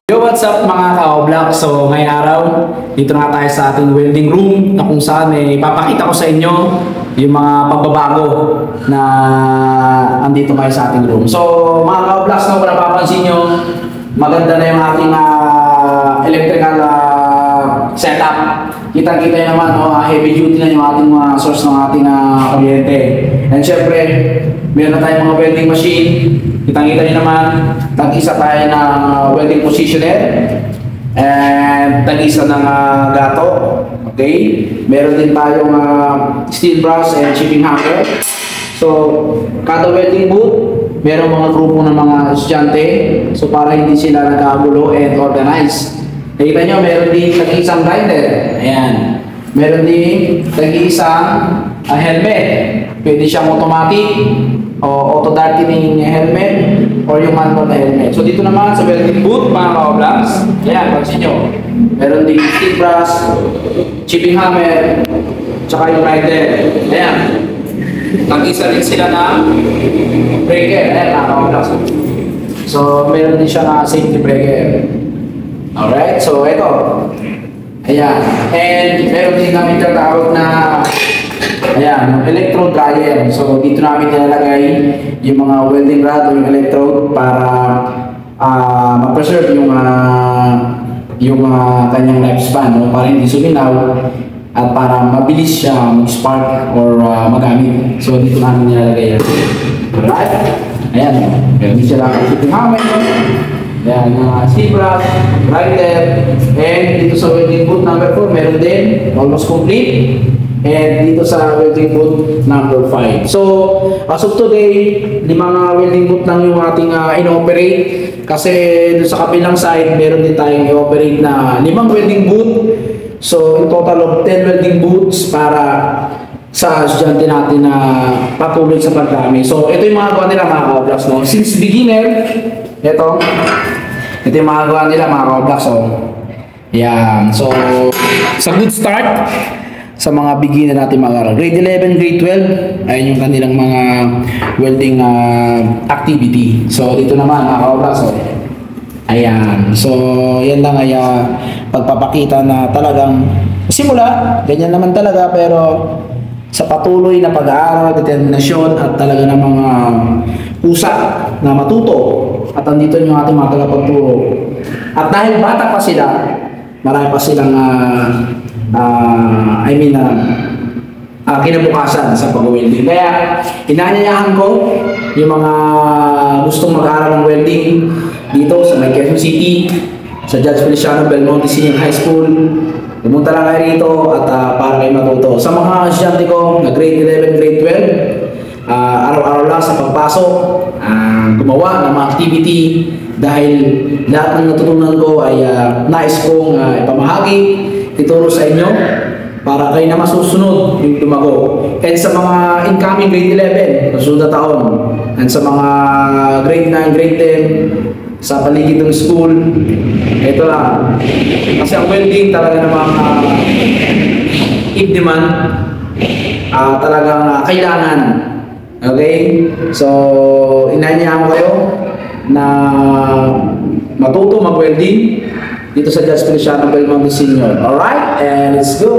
Yo, what's up mga ka-oblak? So, ngayong araw, dito na tayo sa ating welding room na kung saan ipapakita ko sa inyo yung mga pagbabago na andito kayo sa ating room. So, mga ka-oblak, no, kung napapansin nyo, maganda na yung ating electrical setup. Kitang-kita nyo naman, heavy duty na yung ating source ng ating kuryente. And syempre, meron na tayong mga welding machine. Kitang-kita nyo naman, tag-isa tayo ng welding positioner and tag-isa ng gato. Okay? Meron din tayong steel brass and chipping hammer. So, kada welding booth, meron mga grupo ng mga estudyante. So, para hindi sila nagkagulo and organized. Nakita nyo, meron din tag-isang grinder. Ayan. Meron din tag-isang helmet. Pwede siyang automatic o auto-darkening helmet or yung manual na helmet. So dito naman sa welding booth, mga ka-oblaks, ayan, pansin nyo. Meron din steel brass, chipping hammer, tsaka yung grinder. Ayan. Tag-isa rin sila na breaker. Ayan, mga ka-oblaks. So meron din siya na safety breaker. Alright, so ito. Ayan. And meron din namin tatawag na ayan, yung electrode dryer. So dito namin nilalagay yung mga welding rod o yung electrode para ma-preserve yung kanyang lifespan, no? Para hindi suminaw at para mabilis siya mag-spark or magamit. So dito namin nilalagay yan. Alright? Ayan. Meron din siya lang shipping hammer. Ayan, steel brass, grinder, and dito sa welding booth number 4, meron din, almost complete. And dito sa welding booth number 5. So, as of today, 5 welding booth lang yung ating in-operate. Kasi dun sa kabilang side, meron din tayong i-operate na 5 welding booth. So, in total of 10 welding booths para sa estudyante natin na patuloy sa pagdami. So, ito yung mga gawa nila mga ka-oblaks, no? Since beginner, ito yung mga gawa nila mga ka-oblaks. So, yan. So, sa good start, sa mga beginner natin mag-aral. Grade 11, grade 12, ayun yung kanilang mga welding activity. So, dito naman, mga ka-oblaks. So, ayan. So, yan lang ay pagpapakita na talagang simula, ganyan naman talaga, pero sa patuloy na pag-aaral, determinasyon, at talaga ng mga pusa na matuto. At andito yung ating mga tagapagturo. At dahil bata pa sila, marami pa silang kinabukasan sa pag-welding. Kaya, inaanyayahan ko yung mga gustong mag-aaral ng welding dito sa Quezon City, sa Judge Feliciano Belmonte Senior High School. Pumunta lang kayo rito at para kayo matuto. Sa mga estudyante ko na grade 11, grade 12, araw-araw lang sa pagpasok, gumawa ng mga activity dahil lahat ng natutunan ko ay nais kong ipamahagi, ituro sa inyo para kayo na masusunod yung lumago. And sa mga incoming grade 11, susunod na taon, and sa mga grade 9, grade 10, sa paligid ng school, ito lang. Kasi ang welding talaga namang in demand, talagang kailangan. Okay? So, inanyahan ko kayo na matuto mag-welding dito sa Judge Feliciano Belmonte Senior. Alright? And let's go!